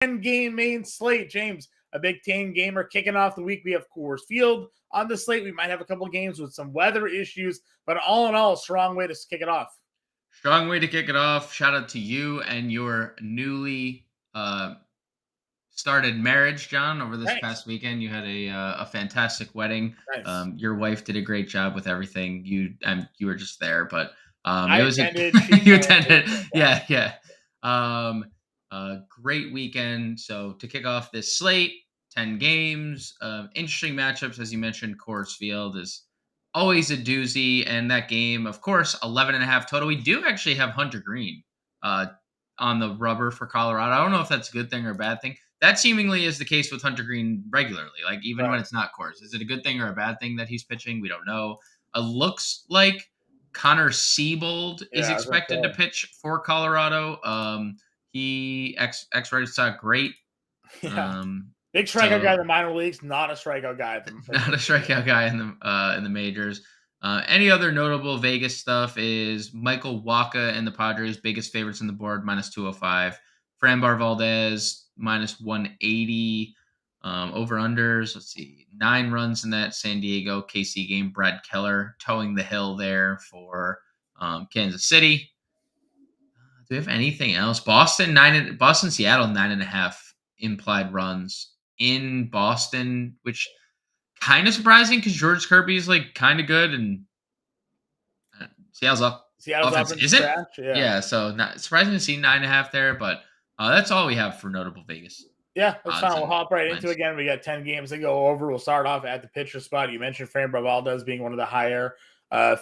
10-game main slate. James, a big 10-gamer kicking off the week. We have Coors Field on the slate. We might have a couple of games with some weather issues, but all in all, a strong way to kick it off. Strong way to kick it off. Shout out to you and your newly started marriage, John. Over this Thanks. past weekend, you had a fantastic wedding. Nice. Your wife did a great job with everything. You were just there, but I it was attended. She you planned. attended. Yeah. Great weekend. So to kick off this slate, 10 games, interesting matchups, as you mentioned. Coors Field is always a doozy, and that game, of course, 11.5 total. We do actually have Hunter Green on the rubber for Colorado. I don't know if that's a good thing or a bad thing. That seemingly is the case with Hunter Green regularly, like even when it's not Coors. Is it a good thing or a bad thing that he's pitching? We don't know. It looks like Connor Siebold is expected to pitch for Colorado. He ex Red Sox great. Yeah. Big strikeout guy in the minor leagues, not a strikeout guy. Not a strikeout guy in the majors. Any other notable Vegas stuff is Michael Wacha and the Padres, biggest favorites on the board, -205. Framber Valdez, -180. Over-unders, let's see, 9 runs in that San Diego KC game. Brad Keller towing the hill there for Kansas City. Do we have anything else? Boston, Seattle, 9.5 implied runs in Boston, which kind of surprising because George Kirby is like kind of good and Seattle's up. Seattle's Offense up isn't. Scratch, Yeah, so not surprising to see 9.5 there, but that's all we have for notable Vegas. Yeah, that's fine. We'll hop right into it again. We got 10 games to go over. We'll start off at the pitcher spot. You mentioned Framber Valdez being one of the higher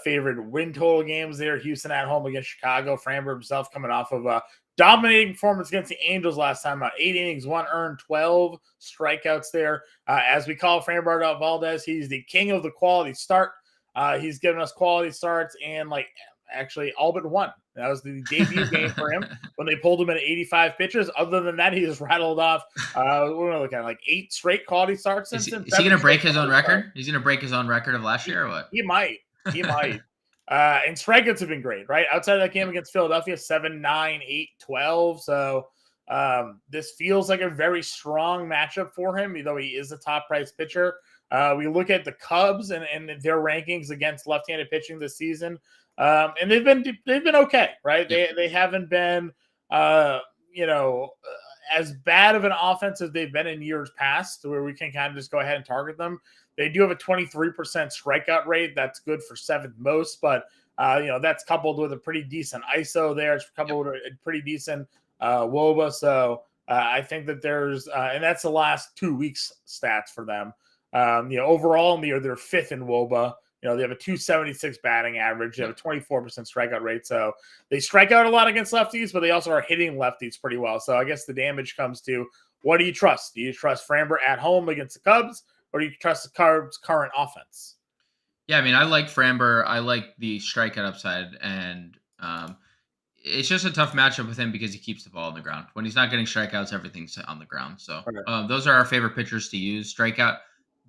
favorite win total games there. Houston at home against Chicago. Framber himself coming off of a dominating performance against the Angels last time. 8 innings, 1 earned, 12 strikeouts there. As we call Framber Valdez, he's the king of the quality start. He's given us quality starts and actually all but one. That was the debut game for him when they pulled him at 85 pitches. Other than that, he just rattled off, what are we looking at, 8 straight quality starts since then. Is he going to break his own record? He's going to break his own record of last year or what? He might. And strikeouts have been great, right? Outside of that game against Philadelphia, 7, 9, 8, 12. So this feels like a very strong matchup for him, though he is a top price pitcher. We look at the Cubs and their rankings against left-handed pitching this season. And they've been okay, right? They haven't been, as bad of an offense as they've been in years past, where we can kind of just go ahead and target them. They do have a 23% strikeout rate. That's good for 7th most, but that's coupled with a pretty decent ISO there. It's coupled with a pretty decent WOBA. So I think that there's, and that's the last 2 weeks stats for them. Overall, they're 5th in WOBA. They have a 276 batting average. They have a 24% strikeout rate. So they strike out a lot against lefties, but they also are hitting lefties pretty well. So I guess the damage comes to, what do you trust? Do you trust Framber at home against the Cubs, or do you trust the Cubs' current offense? Yeah, I mean, I like Framber. I like the strikeout upside, and it's just a tough matchup with him because he keeps the ball on the ground. When he's not getting strikeouts, everything's on the ground. So those are our favorite pitchers to use. Strikeout.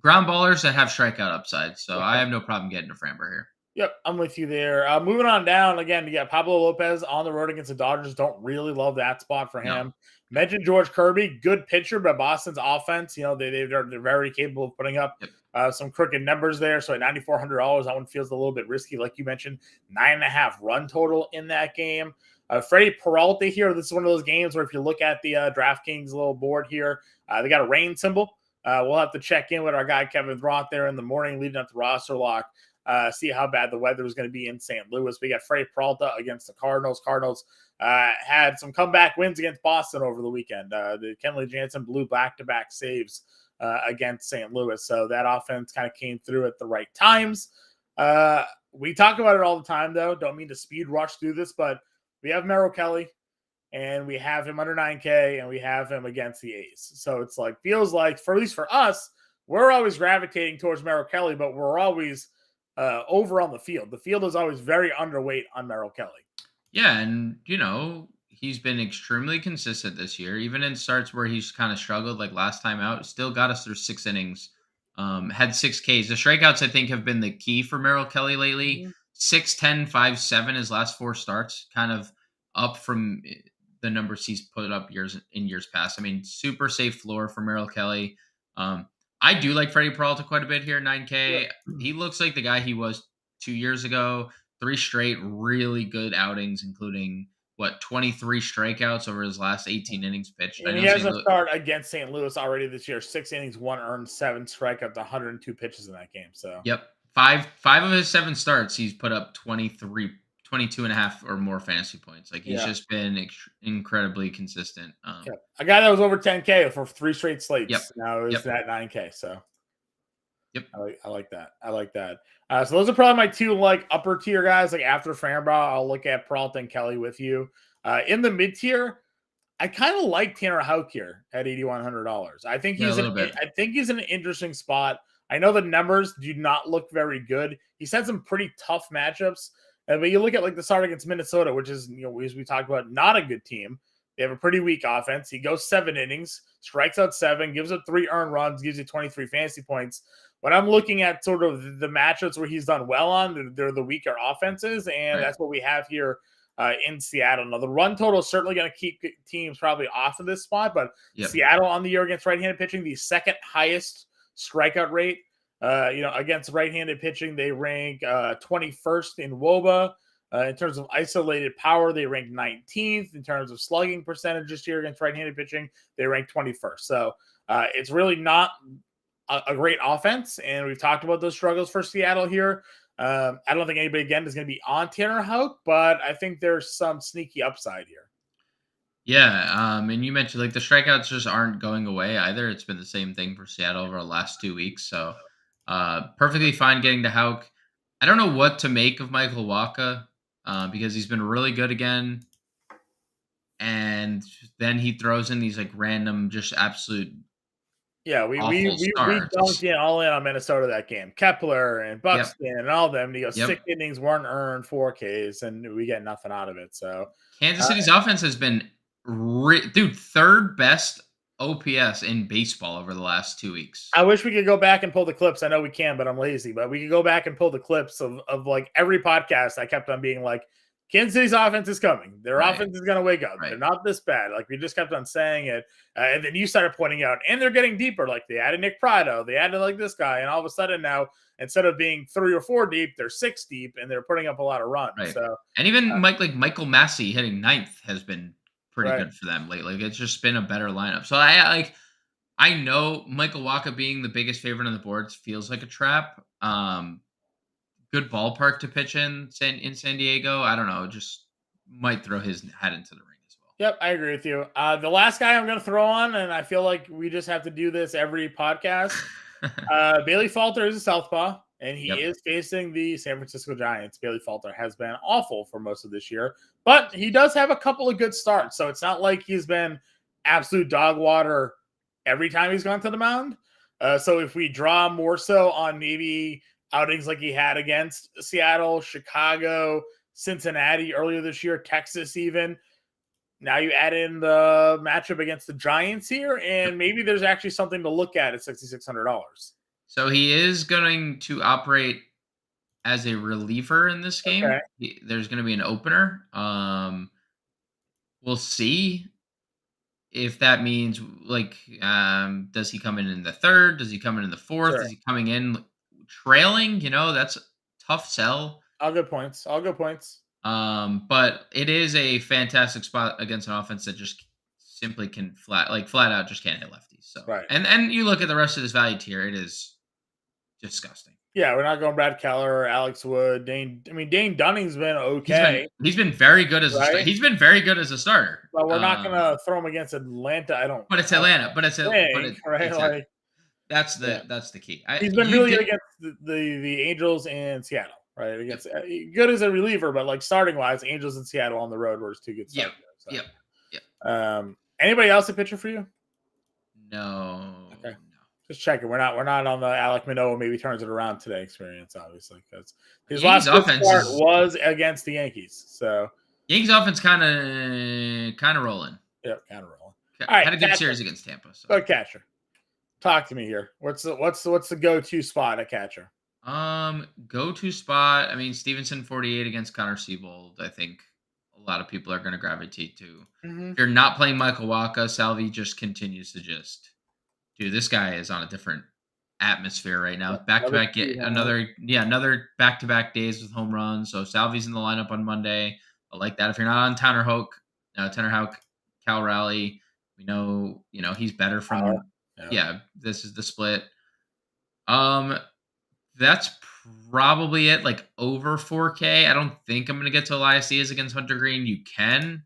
Ground ballers that have strikeout upside. So I have no problem getting to Framber here. Yep, I'm with you there. Moving on down, again, you got Pablo Lopez on the road against the Dodgers. Don't really love that spot for him. Mentioned George Kirby, good pitcher, but Boston's offense, they're very capable of putting up some crooked numbers there. So at $9,400, that one feels a little bit risky. Like you mentioned, 9.5 run total in that game. Freddie Peralta here, this is one of those games where if you look at the DraftKings little board here, they got a rain symbol. We'll have to check in with our guy Kevin Roth there in the morning leading up to roster lock, see how bad the weather is going to be in St. Louis. We got Freddie Peralta against the Cardinals. Cardinals had some comeback wins against Boston over the weekend. The Kenley Jansen blew back-to-back saves against St. Louis. So that offense kind of came through at the right times. We talk about it all the time, though. Don't mean to speed rush through this, but we have Merrill Kelly. And we have him under 9K, and we have him against the A's. So it's feels like, for at least for us, we're always gravitating towards Merrill Kelly, but we're always over on the field. The field is always very underweight on Merrill Kelly. Yeah, and, he's been extremely consistent this year. Even in starts where he's kind of struggled, like last time out, still got us through 6 innings, had 6 Ks. The strikeouts, I think, have been the key for Merrill Kelly lately. 6-10, 5-7 his last 4 starts, kind of up from the numbers he's put up years past. I mean, super safe floor for Merrill Kelly. I do like Freddie Peralta quite a bit here, 9K. He looks like the guy he was 2 years ago. 3 straight really good outings, including 23 strikeouts over his last 18 innings pitched. I And know he has St. a Louis. start against St. Louis already this year. 6 innings, 1 earned, 7 strikeouts, 102 pitches in that game. So Yep. Five of his 7 starts, he's put up 22 and a half or more fantasy points. Like he's just been incredibly consistent. A guy that was over 10K for 3 straight slates. Yep. Now is at 9K. So yep. I like that. I like that. So those are probably my 2 like upper tier guys. Like after Frambaugh, I'll look at Peralta and Kelly with you. In the mid tier, I kind of like Tanner Houck here at $8,100. I think he's in an interesting spot. I know the numbers do not look very good. He's had some pretty tough matchups. But you look at like the start against Minnesota, which is, as we talked about, not a good team. They have a pretty weak offense. He goes 7 innings, strikes out 7, gives up 3 earned runs, gives you 23 fantasy points. When I'm looking at sort of the matchups where he's done well on, they're the weaker offenses, and that's what we have here in Seattle. Now, the run total is certainly going to keep teams probably off of this spot, but Seattle on the year against right-handed pitching, the second highest strikeout rate. Against right-handed pitching, they rank 21st in WOBA. In terms of isolated power, they rank 19th. In terms of slugging percentage this year against right-handed pitching, they rank 21st. So it's really not a great offense, and we've talked about those struggles for Seattle here. I don't think anybody, again, is going to be on Tanner Houck, but I think there's some sneaky upside here. Yeah, and you mentioned like the strikeouts just aren't going away either. It's been the same thing for Seattle over the last 2 weeks. So perfectly fine getting to Houck. I don't know what to make of Michael Wacha because he's been really good again. And then he throws in these like random, just absolute we dunked in all in on Minnesota that game. Kepler and Buxton and all of them. He goes 6 innings, 1 earned, 4 Ks, and we get nothing out of it. So Kansas City's offense has been third best OPS in baseball over the last 2 weeks. I wish we could go back and pull the clips. I know we can, but I'm lazy. But we could go back and pull the clips of like every podcast. I kept on being like, Kansas City's offense is coming. Their offense is going to wake up. They're not this bad. Like we just kept on saying it. And then you started pointing out, and they're getting deeper. Like they added Nick Prado. They added like this guy. And all of a sudden now, instead of being 3 or 4 deep, they're 6 deep, and they're putting up a lot of runs. Right. So, and even Michael Massey hitting 9th has been pretty good for them lately. Like, it's just been a better lineup. So I know Michael Wacha being the biggest favorite on the boards feels like a trap. Good ballpark to pitch in San Diego. I don't know. Just might throw his hat into the ring as well. Yep, I agree with you. The last guy I'm going to throw on, and I feel like we just have to do this every podcast. Bailey Falter is a southpaw, and he is facing the San Francisco Giants. Bailey Falter has been awful for most of this year, but he does have a couple of good starts. So it's not like he's been absolute dog water every time he's gone to the mound. So if we draw more so on maybe outings like he had against Seattle, Chicago, Cincinnati earlier this year, Texas even. Now you add in the matchup against the Giants here, and maybe there's actually something to look at $6,600. So he is going to operate as a reliever in this game. Okay. There's going to be an opener. We'll see if that means does he come in the 3rd? Does he come in the 4th? Sure. Is he coming in trailing? That's a tough sell. All good points. But it is a fantastic spot against an offense that just simply can flat out just can't hit lefties. So and you look at the rest of this value tier, it is disgusting. Yeah, we're not going Brad Keller or Alex Wood. Dane Dunning's been okay. He's been very good as he's been very good as a starter. But we're not gonna throw him against Atlanta. I don't. But it's Atlanta. But it's right. That's the key. He's been really good against the Angels and Seattle. Right, against good as a reliever, but like starting wise, Angels and Seattle on the road were his 2 good starts. Yep. Anybody else a pitcher for you? No. Okay. Just checking. We're not on the Alek Manoah maybe turns it around today experience, obviously, because his last offense was against the Yankees. So Yankees offense kind of rolling. Yep, kind of rolling. All right, had a good series against Tampa. So. Good catcher. Talk to me here. What's the go-to spot at catcher? Go-to spot. I mean, Stevenson 48 against Connor Siebold. I think a a lot of people are going to gravitate to. Mm-hmm. If you're not playing Michael Wacha, Salvi just continues to dude, this guy is on a different atmosphere right now. Back to back, another back to back days with home runs. So Salvi's in the lineup on Monday. I like that. If you're not on Tanner Houck, Cal Raleigh, we know he's better from. Yeah, this is the split. That's probably it. Like over 4K. I don't think I'm gonna get to Elias Diaz against Hunter Green. You can.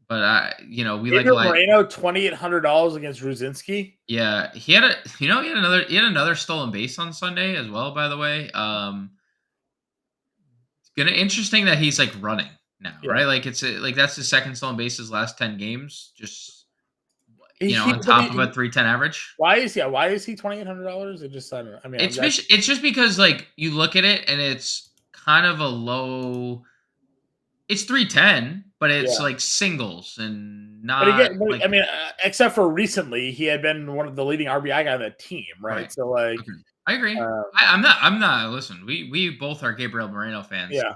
But we like Moreno $2,800 against Ruzinski. Yeah, he had another stolen base on Sunday as well. By the way, it's gonna interesting that he's like running now, right? Like that's his second stolen base his last 10 games. Just on top of a 310 average. Why is he $2,800? It just I mean, it's just because like you look at it and it's kind of a low. It's 310, but it's like singles and not. But again, I mean, except for recently, he had been one of the leading RBI guys on the team, right? So like, I agree. I'm not. Listen, we both are Gabriel Moreno fans. Yeah.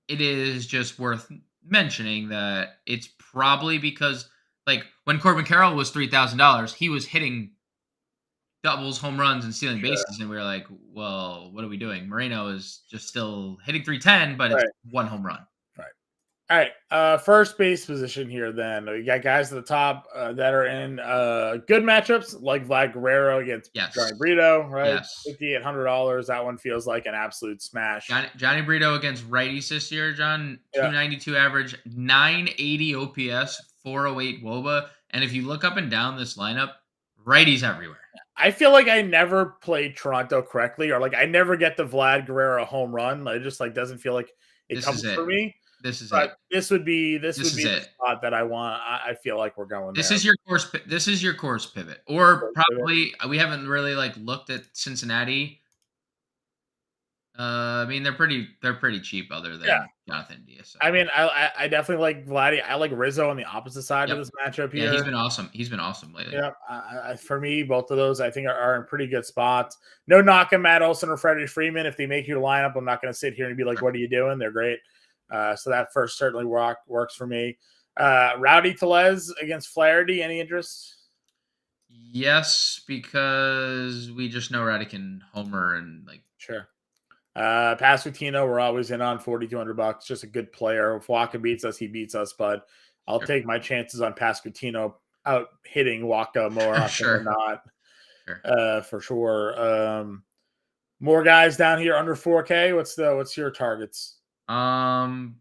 It is just worth mentioning that it's probably because like when Corbin Carroll was $3,000, he was hitting doubles, home runs, and stealing bases, and we were like, well, what are we doing? Moreno is just still hitting 310, but it's one home run. Right. All right. First base position here then. We got guys at the top that are in good matchups, like Vlad Guerrero against Johnny Brito, right? Yes. $5,800. That one feels like an absolute smash. Johnny Brito against righties this year, John. 292 average, 980 OPS, 408 WOBA. And if you look up and down this lineup, righties everywhere. I feel like I never played Toronto correctly, or like I never get the Vlad Guerrero home run. It just like doesn't feel like it comes for me. This is it. This would be the it. spot that I want. I feel like we're going. This is your course. This is your course pivot, or probably we haven't really like looked at Cincinnati. I mean, they're pretty cheap, other than Jonathan Diaz. So. I mean, I definitely like Vladdy. I like Rizzo on the opposite side of this matchup here. Yeah, he's been awesome. He's been awesome lately. Yeah, for me, both of those I think are in pretty good spots. No knock on Matt Olson or Freddie Freeman. If they make your lineup, I'm not going to sit here and be like, "What are you doing?" They're great. So that first certainly works for me. Rowdy Tellez against Flaherty. Any interest? Yes, because we just know Rowdy can homer and like sure. Pasquantino, we're always in on $4,200. Just a good player. If Wacha beats us, he beats us. But I'll take my chances on Pasquantino out hitting Wacha more often than not. For sure. More guys down here under 4K. What's your targets? Noda,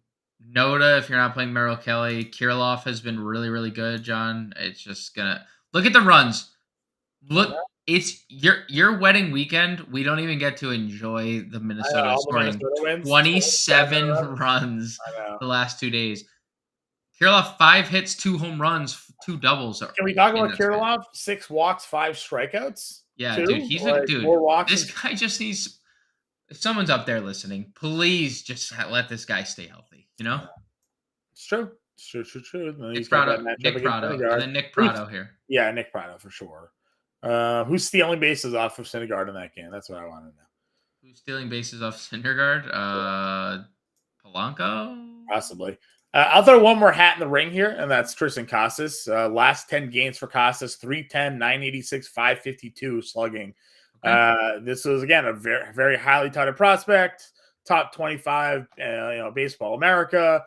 if you're not playing Merrill Kelly, Kirilloff has been really, really good, John. It's just gonna look at the runs. Look. It's your wedding weekend. We don't even get to enjoy the Minnesota scoring 27 runs the last 2 days. Kirilloff 5 hits, 2 home runs, 2 doubles. Can we talk about Kirilloff? 6 walks, 5 strikeouts. Yeah, dude, he's a dude. 4 walks. This guy just needs. If someone's up there listening, please just let this guy stay healthy. It's true. It's true. Nick Prado, and then Nick Prado here. Yeah, Nick Prado for sure. Who's stealing bases off of Syndergaard in that game? That's what I want to know. Who's stealing bases off Syndergaard? Polanco? Possibly. I'll throw one more hat in the ring here, and that's Tristan Casas. Last 10 games for Casas, 310, 986, 552 slugging. Okay. This was, again, a very, very highly touted prospect, top 25, Baseball America.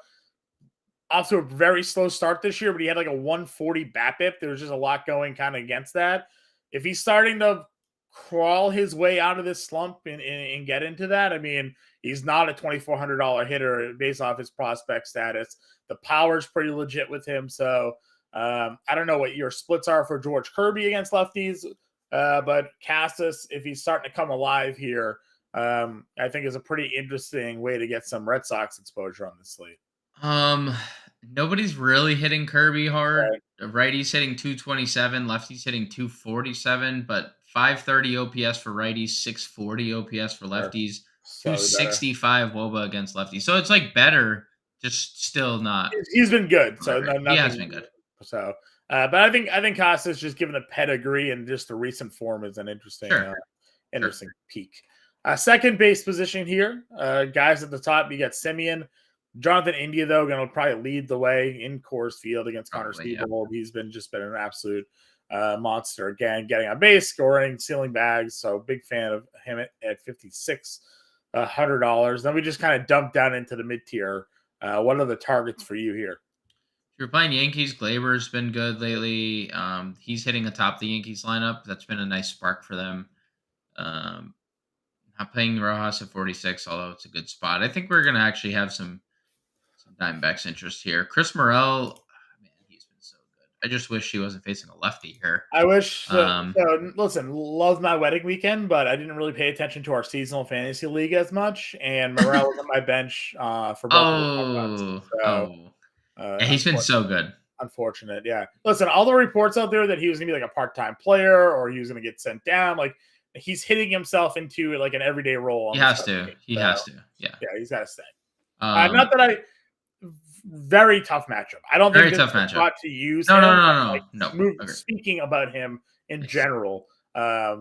Off to a very slow start this year, but he had like a 140 BABIP. There was just a lot going kind of against that. If he's starting to crawl his way out of this slump and get into that, I mean, he's not a $2,400 hitter based off his prospect status. The power's pretty legit with him. So I don't know what your splits are for George Kirby against lefties, but Casas, if he's starting to come alive here, I think is a pretty interesting way to get some Red Sox exposure on this slate. Nobody's really hitting Kirby hard. Right. Righties hitting 227, lefties hitting 247, but 530 OPS for righties, 640 OPS for lefties, 265 WOBA against lefties. So it's like better, just still not. He's been good. So he has been good. So, but I think Casas just given a pedigree and just the recent form is an interesting, interesting peak. Second base position here. Guys at the top, you got Simeon. Jonathan India, though, going to probably lead the way in Coors Field against Connor Seabold. He's been an absolute monster again, getting on base, scoring, stealing bags. So big fan of him at $5,600. Then we just kind of dumped down into the mid tier. What are the targets for you here? If you're playing Yankees, Glaber's been good lately. He's hitting atop the Yankees lineup. That's been a nice spark for them. Not playing Rojas at 46, although it's a good spot. I think we're going to actually have some Diamondbacks interest here. Chris Morel, man, he's been so good. I just wish he wasn't facing a lefty here. I wish. So listen, love my wedding weekend, but I didn't really pay attention to our seasonal fantasy league as much. And Morel was on my bench for both. Yeah, he's been so good. Unfortunate, yeah. Listen, all the reports out there that he was going to be like a part-time player or he was going to get sent down, like he's hitting himself into like an everyday role. He has to. Yeah, he's got to stay. Not that very tough matchup. I don't think tough matchup. Spot to use. No. Speaking about him in general, a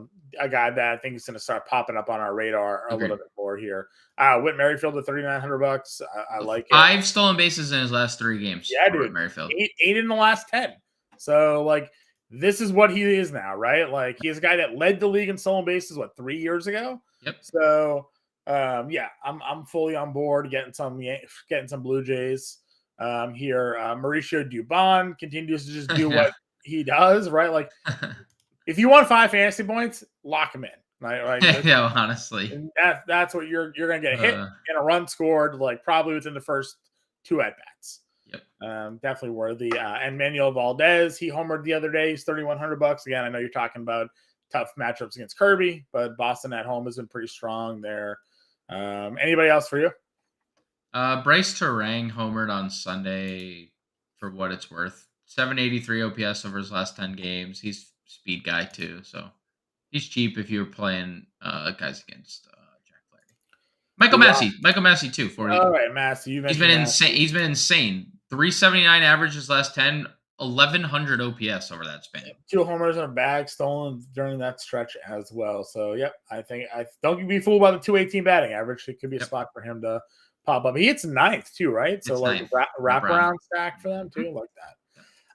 guy that I think is going to start popping up on our radar a little bit more here. Whit Merrifield at $3,900. I like it. 5 stolen bases in his last 3 games. Yeah, dude. Merrifield. 8 in the last 10. So like this is what he is now, right? Like he's a guy that led the league in stolen bases 3 years ago. Yep. So I'm fully on board getting some Blue Jays here. Mauricio Dubon continues to just do what he does, right? Like if you want 5 fantasy points, lock him in. Right? Yeah, honestly. That's what you're gonna get a hit and a run scored like probably within the first 2 at bats. Yep. Definitely worthy. And Manuel Valdez, he homered the other day. He's $3,100. Again, I know you're talking about tough matchups against Kirby, but Boston at home has been pretty strong there. Anybody else for you? Bryce Terang homered on Sunday for what it's worth. 783 OPS over his last 10 games. He's speed guy too, so he's cheap if you're playing guys against Jack Flaherty. Michael Massey too. 40. All right, Massey. He's been insane. He's been insane. 379 average his last 10. 1,100 OPS over that span. 2 homers and a bag stolen during that stretch as well. So, yep, I don't be fooled by the 218 batting average. It could be a spot for him to pop up. He hits 9th too, right? So, like wraparound stack for them too, like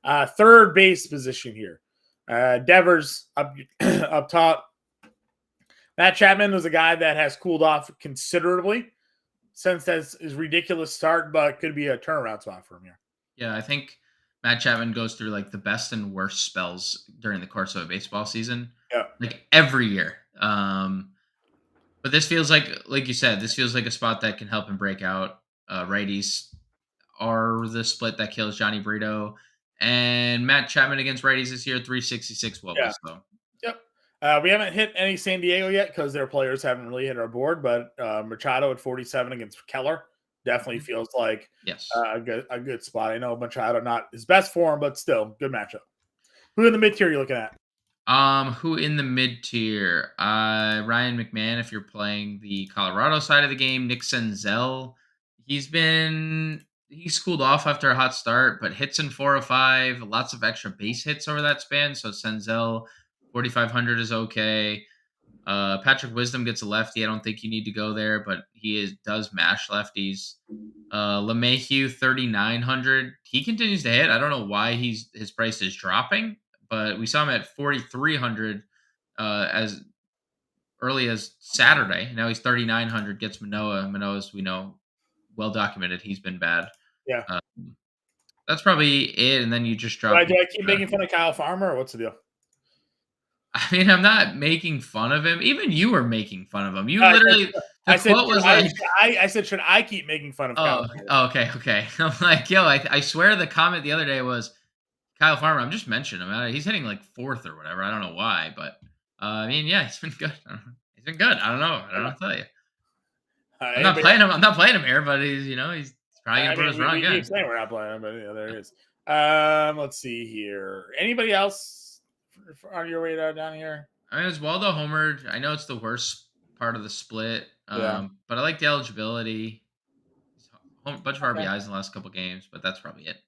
that. Third base position here. Devers up top. Matt Chapman was a guy that has cooled off considerably since his ridiculous start, but could be a turnaround spot for him here. Yeah, I think Matt Chapman goes through like the best and worst spells during the course of a baseball season. Yeah. Like every year. But this feels like you said, this feels like a spot that can help him break out. Righties are the split that kills Johnny Brito. And Matt Chapman against righties this year, 366 wobbles. Yeah. So. Yep. We haven't hit any San Diego yet because their players haven't really hit our board, but Machado at 47 against Keller definitely feels like a good spot. I know Machado not his best form, but still good matchup. Who in the mid tier are you looking at? Who in the mid tier? Ryan McMahon, if you're playing the Colorado side of the game. Nick Senzel, he's cooled off after a hot start, but hits in 405, lots of extra base hits over that span. So Senzel, 4,500 is okay. Patrick Wisdom gets a lefty. I don't think you need to go there, but he does mash lefties. LeMahieu, 3,900. He continues to hit. I don't know why his price is dropping, but we saw him at 4,300 as early as Saturday. Now he's 3,900. Gets Manoah. Manoah's, we know, well documented. He's been bad. Yeah, that's probably it. And then you just drop. Do I keep making fun of Kyle Farmer, or what's the deal? I mean, I'm not making fun of him. Even you were making fun of him. You literally. I said, should I keep making fun of Kyle Farmer? Oh, okay. I'm like, yo, I swear the comment the other day was Kyle Farmer. I'm just mentioning him. He's hitting like 4th or whatever. I don't know why, but I mean, yeah, he's been good. He's been good. I don't know. I don't know what to tell you. I'm not playing him. I'm not playing him here, but he's probably gonna prove us wrong again. Keep saying we're not playing him, but there it is. Let's see here. Anybody else on your radar down here? I mean, Oswaldo homered. I know it's the worst part of the split, but I like the eligibility. A bunch of RBIs in the last couple games, but that's probably it.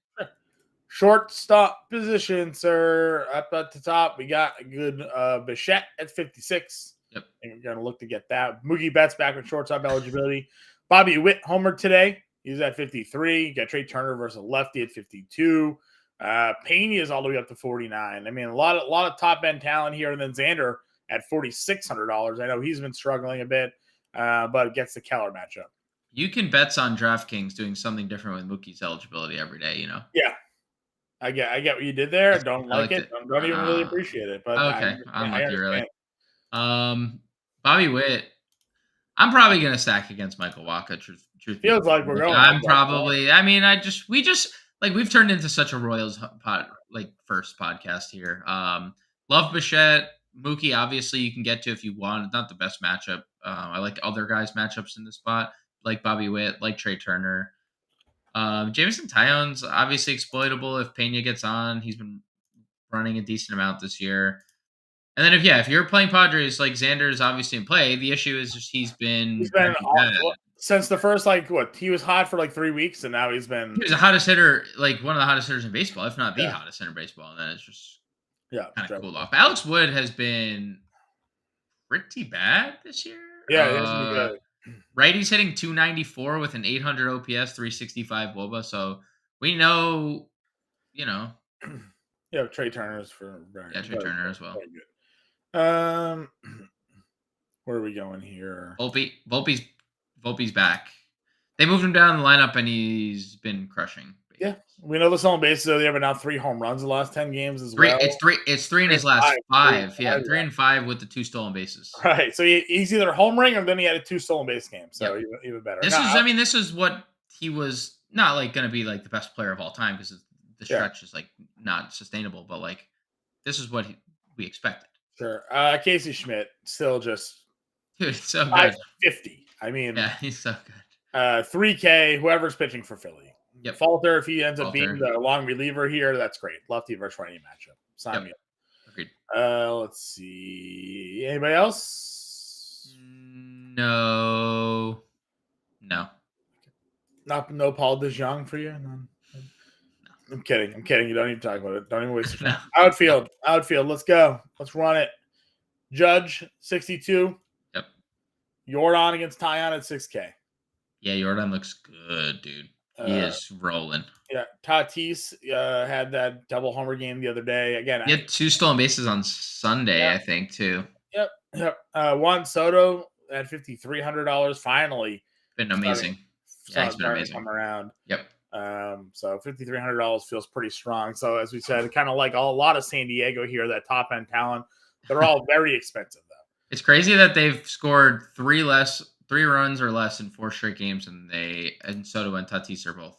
Shortstop position, sir. Up at the top, we got a good Bichette at 56. Yep. And you're going to look to get that. Mookie Betts back with shortstop eligibility. Bobby Witt homered today. He's at 53. You got Trey Turner versus lefty at 52. Pena is all the way up to 49. I mean, a lot of top end talent here. And then Xander at $4,600. I know he's been struggling a bit, but gets the Keller matchup. You can bets on DraftKings doing something different with Mookie's eligibility every day, you know? Yeah. I get what you did there. Don't I like liked it. Don't even really appreciate it. But Okay, I unlucky, really. understand. Bobby Witt, I'm probably gonna stack against Michael Wacha. Truth be Feels like told. we're going. I'm probably. I mean, we just like we've turned into such a Royals first podcast here. Love Bichette, Mookie. Obviously, you can get to if you want. It's not the best matchup. I like other guys' matchups in this spot, like Bobby Witt, like Trey Turner. Jameson Taillon's obviously exploitable if Pena gets on. He's been running a decent amount this year. And then if you're playing Padres, like Xander is obviously in play. The issue is just he's been very bad. Since the first he was hot for 3 weeks, and now he's been. He was the hottest hitter, like one of the hottest hitters in baseball, if not the hottest hitter in baseball. And then it's just kind of cooled off. Alex Wood has been pretty bad this year. Yeah, he hasn't been good. Righty's hitting 294 with an 800 OPS, 365 WOBA. So we know, Yeah, Trey Turner's for Trey Turner as well. Very good. Where are we going here? Volpe's back. They moved him down in the lineup, and he's been crushing. Basically. Yeah, we know the stolen bases are there, but now 3 home runs in the last 10 games as well. It's three in his last 5. Yeah, 3 and 5 with the 2 stolen bases. Right, so he's either homering or then he had a 2 stolen base game, so even better. This is what he was not going to be the best player of all time because the stretch is not sustainable, but this is what we expected. Sure. Casey Schmidt still just so good. 50. I mean, yeah, he's so good. 3K, whoever's pitching for Philly. Yep. Falter, if he ends up being the long reliever here, that's great. Lefty versus righty matchup. Sign me up. Agreed. Let's see. Anybody else? No. No Paul DeJong for you? No. I'm kidding. You don't need to talk about it. Don't even waste your time. Outfield. Let's go. Let's run it. Judge, 62. Yep. Jordan against Taillon at 6K. Yeah, Jordan looks good, dude. He is rolling. Yeah, Tatis had that double homer game the other day. Again, he had 2 stolen bases on Sunday, I think, too. Yep. Juan Soto at $5,300. Finally, been amazing. He's been amazing. Come around. Yep. So $5,300 feels pretty strong. So as we said, kind of like a lot of San Diego here, that top end talent. They're all very expensive though. It's crazy that they've scored 3 runs or less in 4 straight games, and Soto and Tatis are both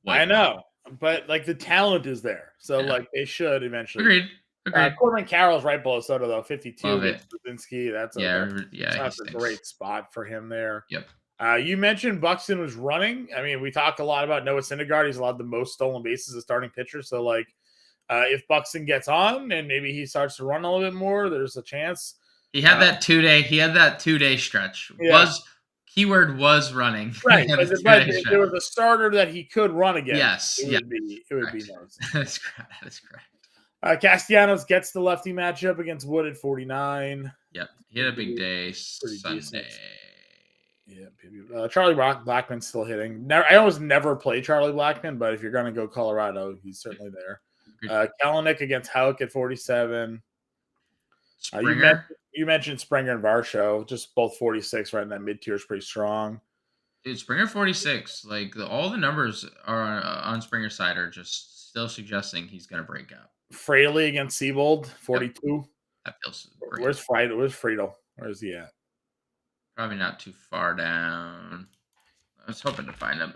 I know, but the talent is there, so they should eventually. Agreed. Corbin Carroll's right below Soto though, 52 against Brzezinski. That's a great spot for him there. Yep. You mentioned Buxton was running. I mean, we talk a lot about Noah Syndergaard. He's allowed the most stolen bases as starting pitcher. So, if Buxton gets on and maybe he starts to run a little bit more, there's a chance. He had that 2-day stretch. Yeah. Keyword was running. Right, but if there was a starter that he could run again. Yes, it would be nice. That's correct. Castellanos gets the lefty matchup against Wood at 49. Yep, he had a big day Sunday. Yeah, Charlie Blackman's still hitting. I almost never play Charlie Blackman, but if you're going to go Colorado, he's certainly there. Kalanick against Houck at 47. You mentioned Springer and Varsho, just both 46 right in that mid tier is pretty strong. Dude, Springer 46, all the numbers are on Springer's side are just still suggesting he's going to break out. Fraley against Siebold, 42. Yep. That feels great. Where's Friedel? Where is he at? Probably not too far down. I was hoping to find him.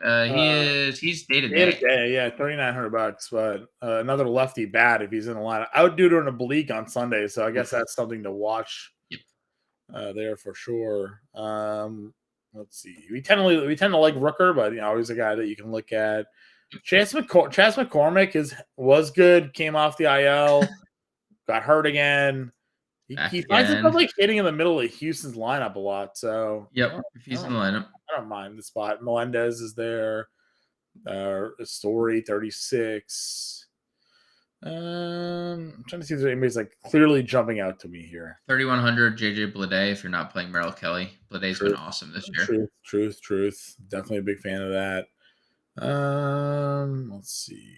He's day to day. Yeah, $3,900. But another lefty bat if he's in the lineup. I would do it in a oblique on Sunday, so I guess that's something to watch. Yep. There for sure. Let's see. We tend to like Rooker, but always a guy that you can look at. Chas McCormick was good. Came off the IL, got hurt again. He finds himself hitting in the middle of Houston's lineup a lot. So if he's in the lineup, I don't mind the spot. Melendez is there. Story 36. I'm trying to see if anybody's like clearly jumping out to me here. 3,100 JJ Bleday if you're not playing Merrill Kelly. Bleday's been Truth, awesome this year. truth. Definitely a big fan of that. Let's see.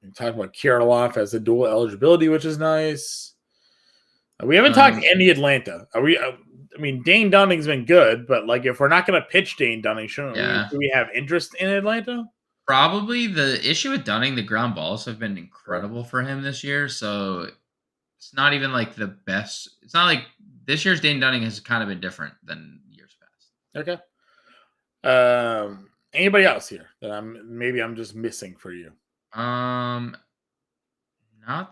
We talked about Kirilloff as a dual eligibility, which is nice. We haven't talked any Atlanta. Are we? I mean, Dane Dunning's been good, but like, if we're not going to pitch Dane Dunning, shouldn't we? Do we have interest in Atlanta? Probably. The issue with Dunning, the ground balls have been incredible for him this year. So it's not even like the best. It's not like this year's Dane Dunning has kind of been different than years past. Okay. Anybody else here that I'm just missing for you? Not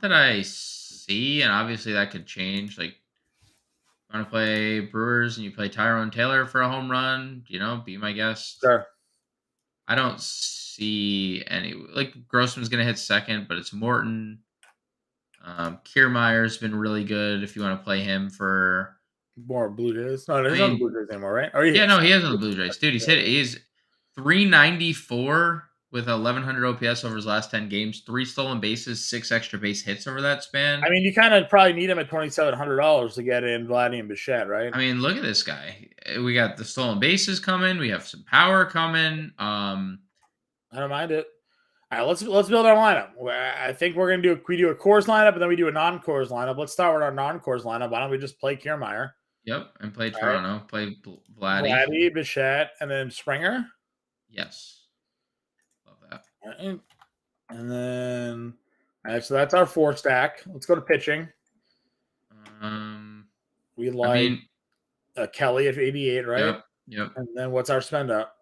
that I see, and obviously that could change. Like, you want to play Brewers and you play Tyrone Taylor for a home run, be my guest. Sure. I don't see any. Like, Grossman's going to hit second, but it's Morton. Kiermaier's been really good if you want to play him for more Blue Jays. No, he's on the Blue Jays anymore, right? Oh, yeah, no, he is on the Blue Jays. Dude, he's 394 with 1,100 OPS over his last 10 games, 3 stolen bases, 6 extra base hits over that span. I mean, you kind of probably need him at $2,700 to get in Vladimir and Bichette, right? I mean, look at this guy. We got the stolen bases coming. We have some power coming. I don't mind it. All right, let's build our lineup. I think we do a Coors lineup and then we do a non-Coors lineup. Let's start with our non-Coors lineup. Why don't we just play Kiermaier? Yep, and play Toronto. Right. Play Vladdy, Bichette, and then Springer. Yes, love that. Right. And then, all right, so that's our 4 stack. Let's go to pitching. We like Kelly at 88, right? Yep. And then what's our spend up?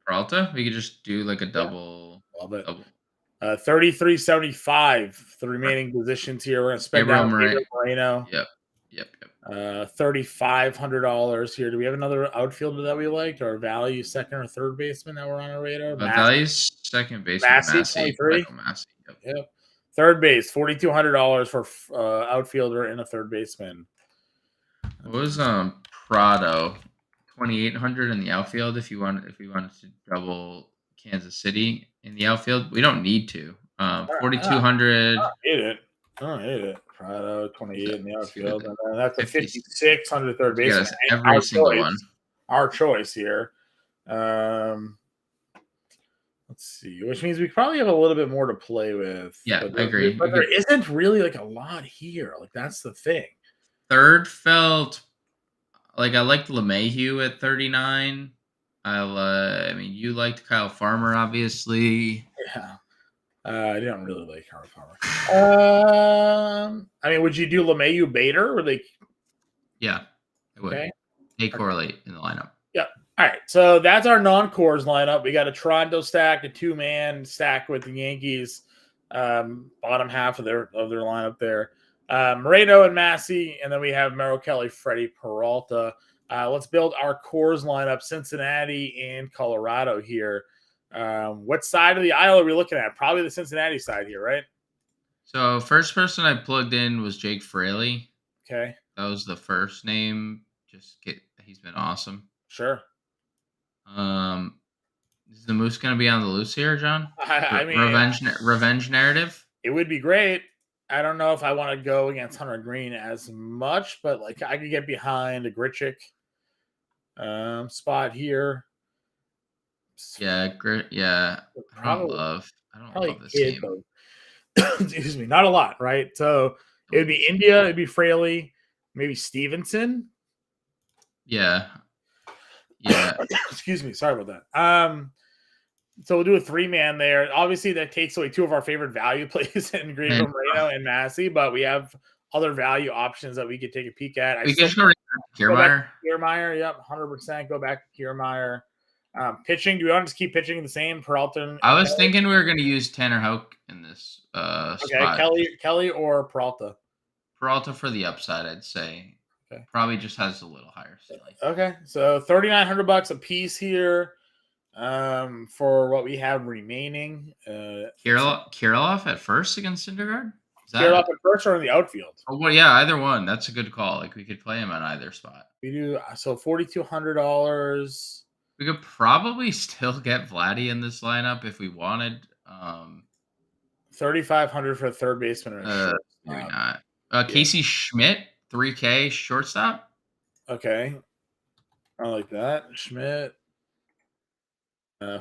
Peralta, we could just do like a double. Love it. 33.75. The remaining positions here. We're gonna spend down Moreno. Yep. $3,500 here. Do we have another outfielder that we liked, or value second or third baseman that we're on our radar? Value's second baseman. Massey. 23. Yep. Third base, $4,200 for outfielder and a third baseman. What was Prado? 2,800 in the outfield. If we wanted to double Kansas City in the outfield, we don't need to. 4,200. I don't hate it. Prado, 28 in the outfield, and then that's a 5,600 third baseman. Yes, every single one. Our choice here. Let's see, which means we probably have a little bit more to play with. Yeah, I agree. But there isn't really like a lot here. Like, that's the thing. Third felt like I liked LeMahieu at 39. I mean, you liked Kyle Farmer, obviously. Yeah. I didn't really like Kyle Farmer. I mean, would you do LeMahieu Bader? Or yeah, I would. Okay. They correlate in the lineup. Yeah. All right. So that's our non-Coors lineup. We got a Toronto stack, a 2-man stack with the Yankees, bottom half of their lineup there. Moreno and Massey, and then we have Merrill Kelly, Freddie Peralta. Let's build our Coors lineup, Cincinnati and Colorado here. What side of the aisle are we looking at? Probably the Cincinnati side here, right? So first person I plugged in was Jake Fraley. Okay. That was the first name. He's been awesome. Sure. Is the Moose going to be on the loose here, John? I mean, revenge narrative? It would be great. I don't know if I want to go against Hunter Green as much, but like I could get behind a Grichuk spot here. Yeah, yeah. I don't love this game. Excuse me, not a lot, right? So it would be India, it'd be Fraley, maybe Stevenson. Yeah. Excuse me, sorry about that. So we'll do a 3-man there. Obviously, that takes away 2 of our favorite value plays in Green Moreno and Massey, but we have other value options that we could take a peek at. We could go Kiermaier. Kiermaier, yep, 100%. Go back to Kiermaier. Pitching, do we want to just keep pitching the same? Peralta. I was thinking we were going to use Tanner Houck in this spot. Kelly or Peralta? Peralta for the upside, I'd say. Okay. Probably just has a little higher ceiling. Okay, so $3,900 a piece here for what we have remaining. Kirilloff at first against Syndergaard? Kirilloff at first or in the outfield? Oh, well, yeah, either one. That's a good call. Like, we could play him on either spot. We do, so $4,200. We could probably still get Vladdy in this lineup if we wanted. $3,500 for a third baseman. Casey Schmidt, 3K shortstop. Okay. I like that. Schmidt.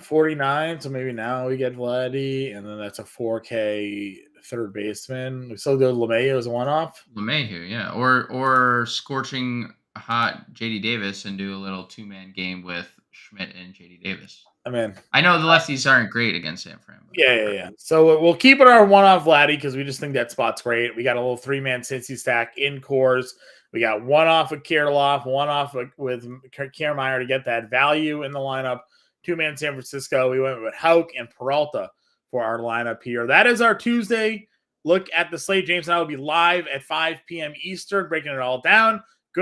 49. So maybe now we get Vladdy, and then that's a 4K third baseman. We still go LeMahieu as a one-off. LeMahieu, yeah. Or scorching hot JD Davis and do a little 2-man game with Schmidt and JD Davis. I mean, I know the lefties aren't great against San Fran. Yeah. So we'll keep it our one-off Vladdy because we just think that spot's great. We got a little 3-man Cincy stack in cores. We got one off with Kirilloff, one off with Kiermaier to get that value in the lineup. 2-man San Francisco. We went with Houck and Peralta for our lineup here. That is our Tuesday look at the slate. James and I will be live at 5 p.m. Eastern, breaking it all down.